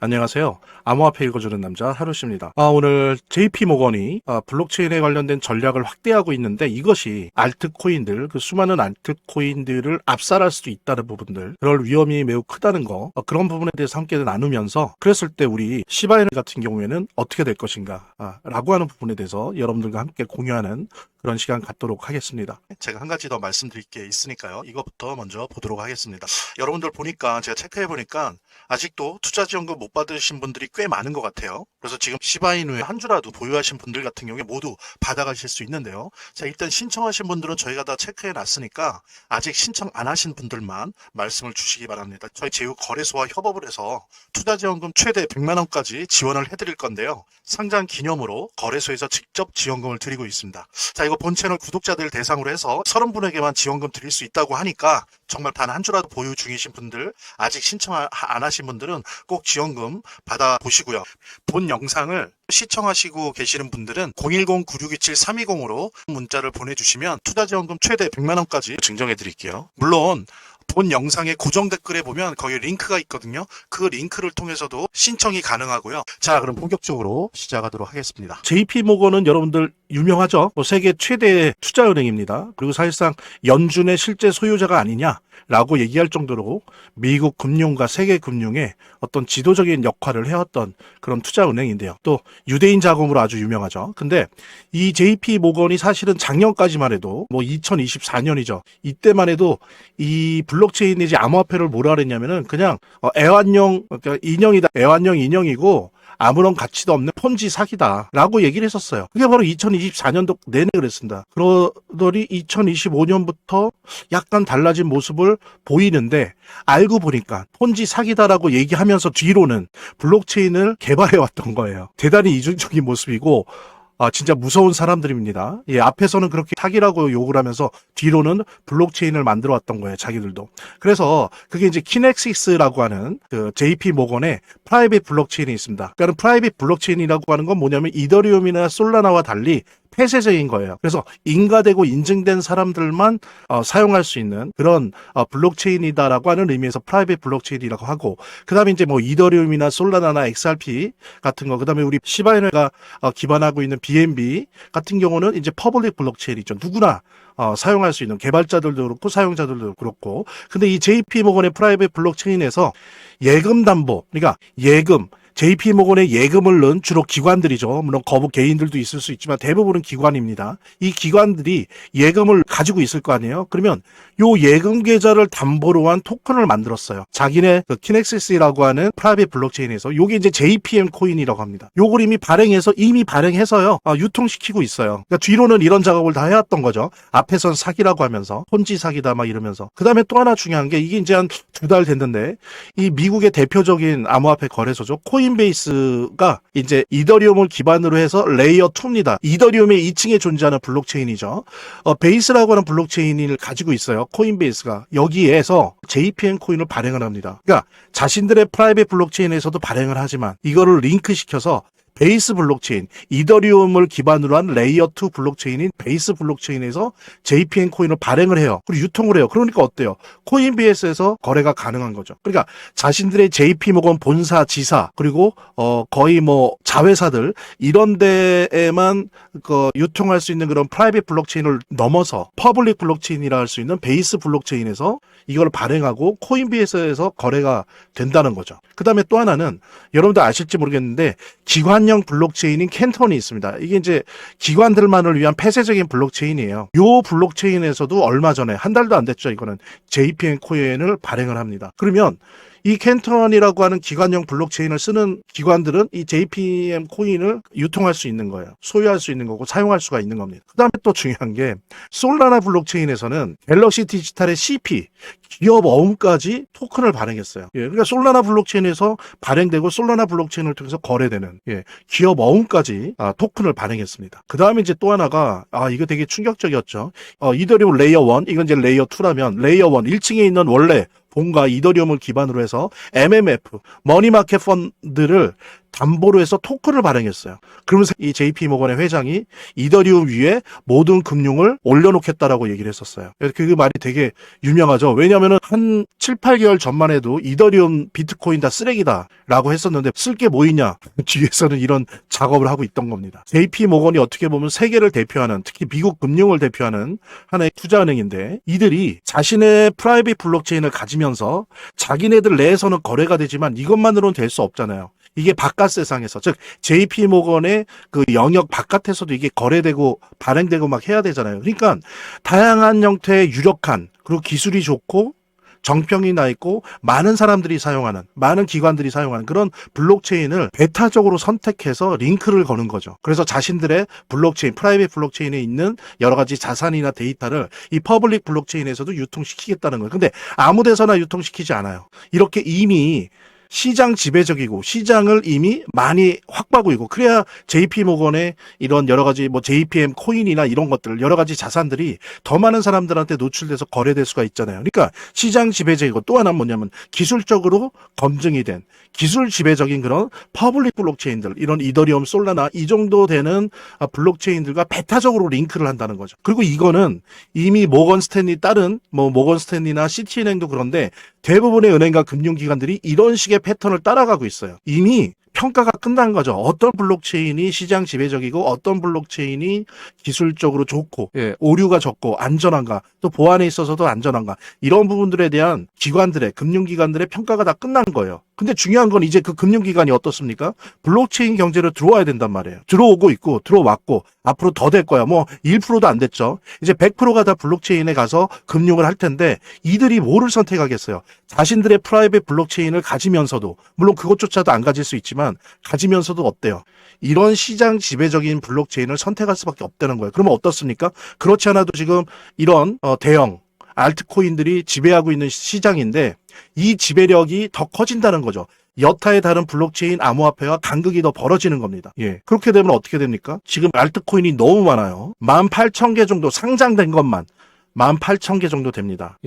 안녕하세요. 암호화폐 읽어주는 남자 하루씨입니다. 오늘 JP모건이 블록체인에 관련된 전략을 확대하고 있는데 이것이 알트코인들, 그 수많은 알트코인들을 압살할 수도 있다는 부분들, 그럴 위험이 매우 크다는 거, 그런 부분에 대해서 함께 나누면서 그랬을 때 우리 시바이너 같은 경우에는 어떻게 될 것인가 라고 하는 부분에 대해서 여러분들과 함께 공유하는 그런 시간 갖도록 하겠습니다. 제가 한 가지 더 말씀드릴 게 있으니까요. 이것부터 먼저 보도록 하겠습니다. 여러분들 보니까 제가 체크해 보니까 아직도 투자지원금 못 받으신 분들이 꽤 많은 것 같아요. 그래서 지금 시바이누에 한 주라도 보유하신 분들 같은 경우에 모두 받아가실 수 있는데요. 자, 일단 신청하신 분들은 저희가 다 체크해 놨으니까 아직 신청 안 하신 분들만 말씀을 주시기 바랍니다. 저희 제휴거래소와 협업을 해서 투자지원금 최대 100만 원까지 지원을 해드릴 건데요. 상장 기념으로 거래소에서 직접 지원금을 드리고 있습니다. 자, 이거 본 채널 구독자들 대상으로 해서 30분에게만 지원금 드릴 수 있다고 하니까 정말 단 한 주라도 보유 중이신 분들, 아직 신청 안 하신 분들은 꼭 지원금 받아보시고요. 본 영상을 시청하시고 계시는 분들은 010-9627-320으로 문자를 보내주시면 투자지원금 최대 100만 원까지 증정해 드릴게요. 물론 본 영상의 고정 댓글에 보면 거기 링크가 있거든요. 그 링크를 통해서도 신청이 가능하고요. 자, 그럼 본격적으로 시작하도록 하겠습니다. JP모건은 여러분들 유명하죠? 세계 최대의 투자은행입니다. 그리고 사실상 연준의 실제 소유자가 아니냐라고 얘기할 정도로 미국 금융과 세계 금융의 어떤 지도적인 역할을 해왔던 그런 투자은행인데요. 또 유대인 자금으로 아주 유명하죠. 근데 이 JP모건이 사실은 작년까지만 해도 2024년이죠. 이때만 해도 이 블록체인 내지 암호화폐를 뭐라 그랬냐면은 그냥 애완용, 그러니까 인형이다. 애완용 인형이고 아무런 가치도 없는 폰지 사기다 라고 얘기를 했었어요. 그게 바로 2024년도 내내 그랬습니다. 그러더니 2025년부터 약간 달라진 모습을 보이는데 알고 보니까 폰지 사기다라고 얘기하면서 뒤로는 블록체인을 개발해 왔던 거예요. 대단히 이중적인 모습이고 진짜 무서운 사람들입니다. 예, 앞에서는 그렇게 사기라고 욕을 하면서 뒤로는 블록체인을 만들어 왔던 거예요, 자기들도. 그래서 그게 이제 키넥시스라고 하는 그 JP모건의 프라이빗 블록체인이 있습니다. 그러니까 프라이빗 블록체인이라고 하는 건 뭐냐면 이더리움이나 솔라나와 달리 폐쇄적인 거예요. 그래서 인가되고 인증된 사람들만 사용할 수 있는 그런 블록체인이다라고 하는 의미에서 프라이빗 블록체인이라고 하고, 그 다음에 이제 이더리움이나 솔라나나 XRP 같은 거, 그 다음에 우리 시바이너가 기반하고 있는 BNB 같은 경우는 이제 퍼블릭 블록체인이죠. 누구나 사용할 수 있는, 개발자들도 그렇고 사용자들도 그렇고. 근데 이 JP모건의 프라이빗 블록체인에서 예금 담보, 그러니까 예금, JP모건의 예금을 넣은 주로 기관들이죠. 물론 거부 개인들도 있을 수 있지만 대부분은 기관입니다. 이 기관들이 예금을 가지고 있을 거 아니에요. 그러면 요 예금 계좌를 담보로 한 토큰을 만들었어요. 자기네 그 키넥시스라고 하는 프라이빗 블록체인에서. 요게 이제 JPM 코인이라고 합니다. 요걸 이미 발행해서요. 유통시키고 있어요. 그러니까 뒤로는 이런 작업을 다 해왔던 거죠. 앞에선 사기라고 하면서 폰지 사기다 막 이러면서. 그 다음에 또 하나 중요한 게 이게 이제 한 2달 됐는데 이 미국의 대표적인 암호화폐 거래소죠. 코인베이스가 이제 이더리움을 기반으로 해서 레이어 2입니다. 이더리움의 2층에 존재하는 블록체인이죠. 베이스라고 하는 블록체인을 가지고 있어요. 코인베이스가. 여기에서 JPM 코인을 발행을 합니다. 그러니까 자신들의 프라이빗 블록체인에서도 발행을 하지만 이거를 링크시켜서 베이스 블록체인, 이더리움을 기반으로 한 레이어 2 블록체인인 베이스 블록체인에서 JPM 코인을 발행을 해요. 그리고 유통을 해요. 그러니까 어때요? 코인베이스에서 거래가 가능한 거죠. 그러니까 자신들의 JP모건 본사, 지사, 그리고 거의 자회사들 이런 데에만 유통할 수 있는 그런 프라이빗 블록체인을 넘어서 퍼블릭 블록체인이라 할 수 있는 베이스 블록체인에서 이걸 발행하고 코인베이스에서 거래가 된다는 거죠. 그 다음에 또 하나는 여러분들 아실지 모르겠는데 기관형 블록체인인 캔턴이 있습니다. 이게 이제 기관들만을 위한 폐쇄적인 블록체인이에요. 요 블록체인에서도 얼마 전에, 한 달도 안 됐죠, 이거는 JPM 코인을 발행을 합니다. 그러면 이 캔턴이라고 하는 기관형 블록체인을 쓰는 기관들은 이 JPM 코인을 유통할 수 있는 거예요. 소유할 수 있는 거고 사용할 수가 있는 겁니다. 그 다음에 또 중요한 게 솔라나 블록체인에서는 갤럭시 디지털의 CP, 기업 어음까지 토큰을 발행했어요. 예, 그러니까 솔라나 블록체인에서 발행되고 솔라나 블록체인을 통해서 거래되는 기업 어음까지 토큰을 발행했습니다. 그 다음에 이제 또 하나가 이거 되게 충격적이었죠. 이더리움 레이어 1, 이건 이제 레이어 2라면 레이어 1, 1층에 있는 원래 본가 이더리움을 기반으로 해서 MMF, 머니마켓 펀드를 담보로 해서 토큰을 발행했어요. 그러면서 이 JP 모건의 회장이 이더리움 위에 모든 금융을 올려놓겠다라고 얘기를 했었어요. 그 말이 되게 유명하죠. 왜냐하면 한 7, 8개월 전만 해도 이더리움 비트코인 다 쓰레기다 라고 했었는데 쓸 게 뭐 있냐, 뒤에서는 이런 작업을 하고 있던 겁니다. JP 모건이 어떻게 보면 세계를 대표하는, 특히 미국 금융을 대표하는 하나의 투자은행인데, 이들이 자신의 프라이빗 블록체인을 가지면서 자기네들 내에서는 거래가 되지만 이것만으로는 될 수 없잖아요. 이게 바깥 세상에서, 즉 JP 모건의 그 영역 바깥에서도 이게 거래되고 발행되고 막 해야 되잖아요. 그러니까 다양한 형태의 유력한, 그리고 기술이 좋고 정평이 나 있고 많은 사람들이 사용하는, 많은 기관들이 사용하는 그런 블록체인을 배타적으로 선택해서 링크를 거는 거죠. 그래서 자신들의 블록체인, 프라이빗 블록체인에 있는 여러 가지 자산이나 데이터를 이 퍼블릭 블록체인에서도 유통시키겠다는 거예요. 근데 아무 데서나 유통시키지 않아요. 이렇게 이미 시장 지배적이고 시장을 이미 많이 확보하고 있고, 그래야 JP 모건의 이런 여러 가지 뭐 JPM 코인이나 이런 것들, 여러 가지 자산들이 더 많은 사람들한테 노출돼서 거래될 수가 있잖아요. 그러니까 시장 지배적이고, 또 하나는 뭐냐면 기술적으로 검증이 된 기술 지배적인 그런 퍼블릭 블록체인들, 이런 이더리움, 솔라나 이 정도 되는 블록체인들과 배타적으로 링크를 한다는 거죠. 그리고 이거는 이미 모건 스탠리, 다른 뭐 모건 스탠리나 시티은행도 그런데 대부분의 은행과 금융기관들이 이런 식의 패턴을 따라가고 있어요. 이미 평가가 끝난 거죠. 어떤 블록체인이 시장 지배적이고 어떤 블록체인이 기술적으로 좋고, 오류가 적고 안전한가, 또 보안에 있어서도 안전한가, 이런 부분들에 대한 기관들의, 금융기관들의 평가가 다 끝난 거예요. 근데 중요한 건 이제 그 금융기관이 어떻습니까? 블록체인 경제로 들어와야 된단 말이에요. 들어오고 있고 들어왔고 앞으로 더 될 거야. 뭐 1%도 안 됐죠. 이제 100%가 다 블록체인에 가서 금융을 할 텐데, 이들이 뭐를 선택하겠어요? 자신들의 프라이빗 블록체인을 가지면서도, 물론 그것조차도 안 가질 수 있지만 가지면서도 어때요? 이런 시장 지배적인 블록체인을 선택할 수밖에 없다는 거예요. 그러면 어떻습니까? 그렇지 않아도 지금 이런 대형 알트코인들이 지배하고 있는 시장인데, 이 지배력이 더 커진다는 거죠. 여타의 다른 블록체인 암호화폐와 간극이 더 벌어지는 겁니다. 그렇게 되면 어떻게 됩니까? 지금 알트코인이 너무 많아요. 18,000개 정도 상장된 것만 18,000개 정도 됩니다.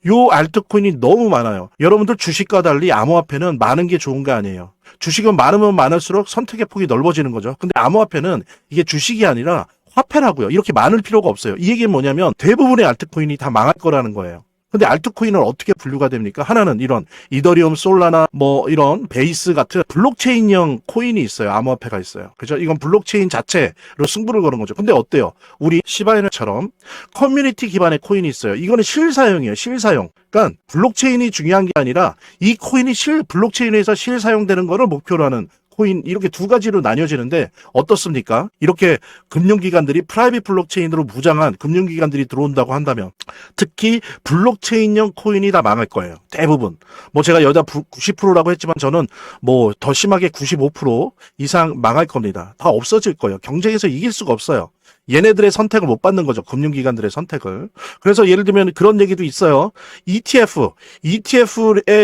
요 알트코인이 너무 많아요. 여러분들 주식과 달리 암호화폐는 많은 게 좋은 거 아니에요. 주식은 많으면 많을수록 선택의 폭이 넓어지는 거죠. 근데 암호화폐는 이게 주식이 아니라 화폐라고요. 이렇게 많을 필요가 없어요. 이 얘기는 뭐냐면 대부분의 알트코인이 다 망할 거라는 거예요. 근데 알트코인은 어떻게 분류가 됩니까? 하나는 이런 이더리움, 솔라나 뭐 이런 베이스 같은 블록체인형 코인이 있어요. 암호화폐가 있어요. 그죠? 이건 블록체인 자체로 승부를 거는 거죠. 근데 어때요? 우리 시바이너처럼 커뮤니티 기반의 코인이 있어요. 이거는 실사용이에요. 실사용. 그러니까 블록체인이 중요한 게 아니라 이 코인이 블록체인에서 실사용되는 거를 목표로 하는 코인, 이렇게 두 가지로 나뉘어지는데 어떻습니까? 이렇게 금융기관들이 프라이빗 블록체인으로 무장한 금융기관들이 들어온다고 한다면, 특히 블록체인형 코인이 다 망할 거예요. 대부분. 뭐 제가 여자 90%라고 했지만 저는 뭐 더 심하게 95% 이상 망할 겁니다. 다 없어질 거예요. 경쟁에서 이길 수가 없어요. 얘네들의 선택을 못 받는 거죠. 금융기관들의 선택을. 그래서 예를 들면 그런 얘기도 있어요. ETF에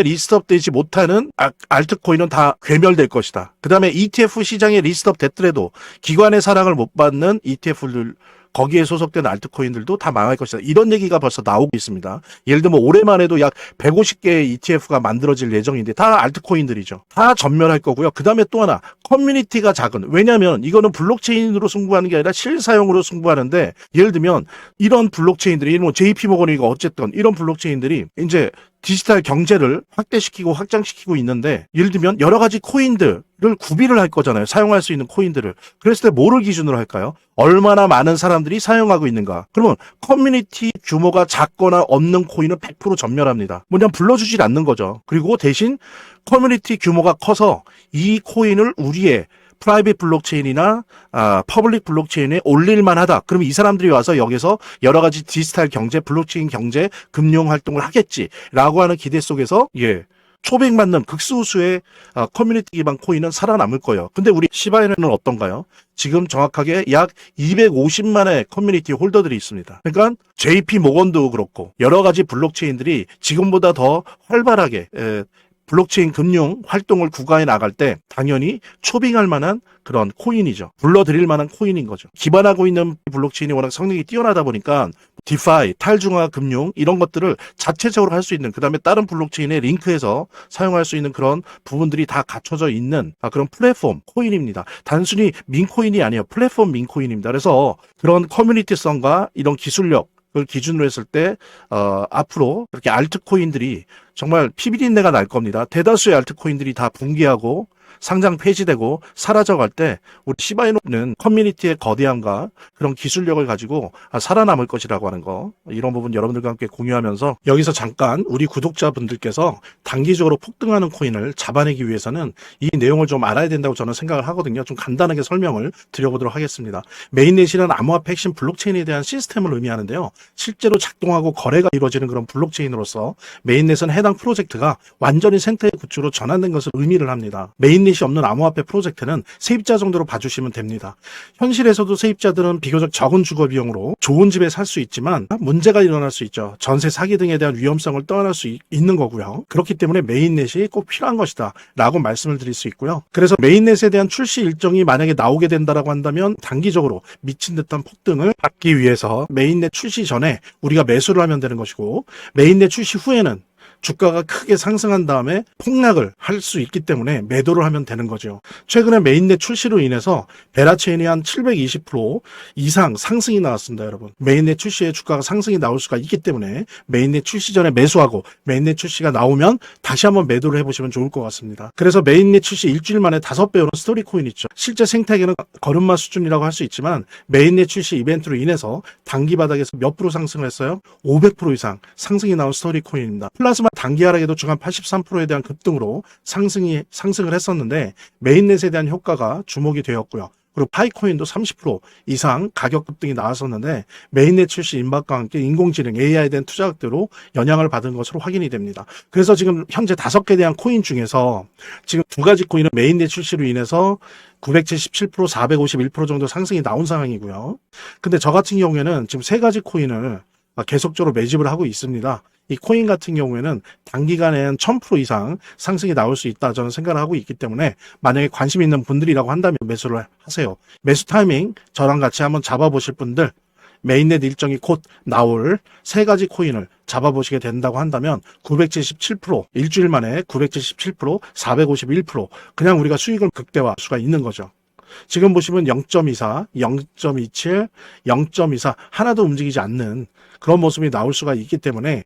리스트업 되지 못하는 알트코인은 다 괴멸될 것이다. 그 다음에 ETF 시장에 리스트업 됐더라도 기관의 사랑을 못 받는 ETF들, 거기에 소속된 알트코인들도 다 망할 것이다. 이런 얘기가 벌써 나오고 있습니다. 예를 들면 올해만 해도 약 150개의 ETF가 만들어질 예정인데 다 알트코인들이죠. 다 전멸할 거고요. 그 다음에 또 하나, 커뮤니티가 작은, 왜냐하면 이거는 블록체인으로 승부하는 게 아니라 실사용으로 승부하는데, 예를 들면 이런 블록체인들이, 뭐 JP모건이고 어쨌든 이런 블록체인들이 이제 디지털 경제를 확대시키고 확장시키고 있는데, 예를 들면 여러 가지 코인들을 구비를 할 거잖아요. 사용할 수 있는 코인들을. 그랬을 때 뭐를 기준으로 할까요? 얼마나 많은 사람들이 사용하고 있는가. 그러면 커뮤니티 규모가 작거나 없는 코인은 100% 전멸합니다. 뭐냐면 불러주질 않는 거죠. 그리고 대신 커뮤니티 규모가 커서 이 코인을 우리의 프라이빗 블록체인이나 퍼블릭 블록체인에 올릴만 하다. 그러면 이 사람들이 와서 여기서 여러 가지 디지털 경제, 블록체인 경제, 금융 활동을 하겠지라고 하는 기대 속에서 초백맞는 극소수의 커뮤니티 기반 코인은 살아남을 거예요. 근데 우리 시바이너는 어떤가요? 지금 정확하게 약 250만의 커뮤니티 홀더들이 있습니다. 그러니까 JP 모건도 그렇고 여러 가지 블록체인들이 지금보다 더 활발하게 블록체인 금융 활동을 구가해 나갈 때 당연히 초빙할 만한 그런 코인이죠. 불러들일 만한 코인인 거죠. 기반하고 있는 블록체인이 워낙 성능이 뛰어나다 보니까 디파이, 탈중앙화 금융 이런 것들을 자체적으로 할 수 있는, 그 다음에 다른 블록체인에 링크해서 사용할 수 있는 그런 부분들이 다 갖춰져 있는 그런 플랫폼 코인입니다. 단순히 민코인이 아니에요. 플랫폼 민코인입니다. 그래서 그런 커뮤니티성과 이런 기술력 을 기준으로 했을 때 앞으로 이렇게 알트코인들이 정말 피비린내가 날 겁니다. 대다수의 알트코인들이 다 붕괴하고 상장 폐지되고 사라져갈 때 우리 시바이노는 커뮤니티의 거대함과 그런 기술력을 가지고 살아남을 것이라고 하는 거, 이런 부분 여러분들과 함께 공유하면서 여기서 잠깐 우리 구독자분들께서 단기적으로 폭등하는 코인을 잡아내기 위해서는 이 내용을 좀 알아야 된다고 저는 생각을 하거든요. 좀 간단하게 설명을 드려보도록 하겠습니다. 메인넷이란 암호화폐 핵심 블록체인에 대한 시스템을 의미하는데요. 실제로 작동하고 거래가 이루어지는 그런 블록체인으로서 메인넷은 해당 프로젝트가 완전히 생태의 구축으로 전환된 것을 의미를 합니다. 메인넷이 없는 암호화폐 프로젝트는 세입자 정도로 봐주시면 됩니다. 현실에서도 세입자들은 비교적 적은 주거 비용으로 좋은 집에 살 수 있지만 문제가 일어날 수 있죠. 전세 사기 등에 대한 위험성을 떠안을 수 있는 거고요. 그렇기 때문에 메인넷이 꼭 필요한 것이다 라고 말씀을 드릴 수 있고요. 그래서 메인넷에 대한 출시 일정이 만약에 나오게 된다라고 한다면 단기적으로 미친 듯한 폭등을 받기 위해서 메인넷 출시 전에 우리가 매수를 하면 되는 것이고, 메인넷 출시 후에는 주가가 크게 상승한 다음에 폭락을 할 수 있기 때문에 매도를 하면 되는 거죠. 최근에 메인넷 출시로 인해서 베라체인이 한 720% 이상 상승이 나왔습니다, 여러분. 메인넷 주시에 주가가 상승이 나올 수가 있기 때문에 메인넷 출시 전에 매수하고 메인넷 출시가 나오면 다시 한번 매도를 해보시면 좋을 것 같습니다. 그래서 메인넷 출시 일주일 만에 5배 오른 스토리 코인 있죠. 실제 생태계는 걸음마 수준이라고 할 수 있지만 메인넷 출시 이벤트로 인해서 단기 바닥에서 몇 프로 상승을 했어요? 500% 이상 상승이 나온 스토리 코인입니다. 플라즈마 단기 하락에도 중간 83%에 대한 급등으로 상승을 했었는데 메인넷에 대한 효과가 주목이 되었고요. 그리고 파이코인도 30% 이상 가격 급등이 나왔었는데 메인넷 출시 임박과 함께 인공지능 AI에 대한 투자額대로 영향을 받은 것으로 확인이 됩니다. 그래서 지금 현재 5개 대한 코인 중에서 지금 2가지 코인은 메인넷 출시로 인해서 977%, 451% 정도 상승이 나온 상황이고요. 근데 저 같은 경우에는 지금 3가지 코인을 계속적으로 매집을 하고 있습니다. 이 코인 같은 경우에는 단기간에 1000% 이상 상승이 나올 수 있다 저는 생각을 하고 있기 때문에 만약에 관심 있는 분들이라고 한다면 매수를 하세요. 매수 타이밍 저랑 같이 한번 잡아보실 분들, 메인넷 일정이 곧 나올 3가지 코인을 잡아보시게 된다고 한다면 977%, 일주일 만에 977%, 451% 그냥 우리가 수익을 극대화할 수가 있는 거죠. 지금 보시면 0.24, 0.27, 0.24 하나도 움직이지 않는 그런 모습이 나올 수가 있기 때문에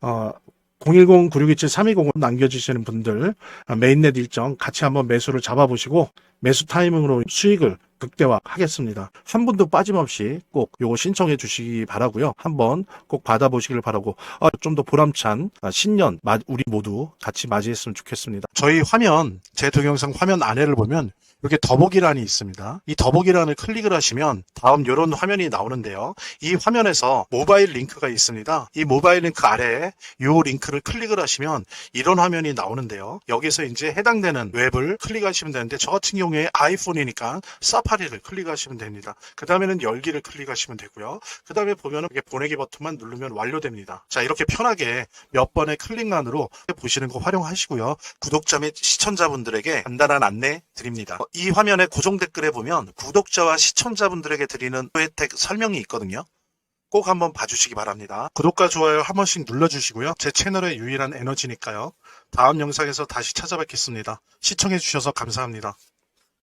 010-9627-3205 남겨주시는 분들 메인넷 일정 같이 한번 매수를 잡아보시고 매수 타이밍으로 수익을 극대화하겠습니다. 한 분도 빠짐없이 꼭 요거 신청해 주시기 바라고요. 한번 꼭 받아보시길 바라고 좀 더 보람찬 신년 우리 모두 같이 맞이했으면 좋겠습니다. 저희 화면, 제 동영상 화면 아래를 보면 이렇게 더보기란이 있습니다. 이 더보기란을 클릭을 하시면 다음 이런 화면이 나오는데요. 이 화면에서 모바일 링크가 있습니다. 이 모바일 링크 아래에 이 링크를 클릭을 하시면 이런 화면이 나오는데요. 여기서 이제 해당되는 웹을 클릭하시면 되는데 저 같은 경우에 아이폰이니까 사파리를 클릭하시면 됩니다. 그 다음에는 열기를 클릭하시면 되고요. 그 다음에 보면은 이렇게 보내기 버튼만 누르면 완료됩니다. 자, 이렇게 편하게 몇 번의 클릭만으로 보시는 거 활용하시고요. 구독자 및 시청자분들에게 간단한 안내 드립니다. 이 화면에 고정 댓글에 보면 구독자와 시청자분들에게 드리는 혜택 설명이 있거든요. 꼭 한번 봐주시기 바랍니다. 구독과 좋아요 한 번씩 눌러주시고요. 제 채널의 유일한 에너지니까요. 다음 영상에서 다시 찾아뵙겠습니다. 시청해주셔서 감사합니다.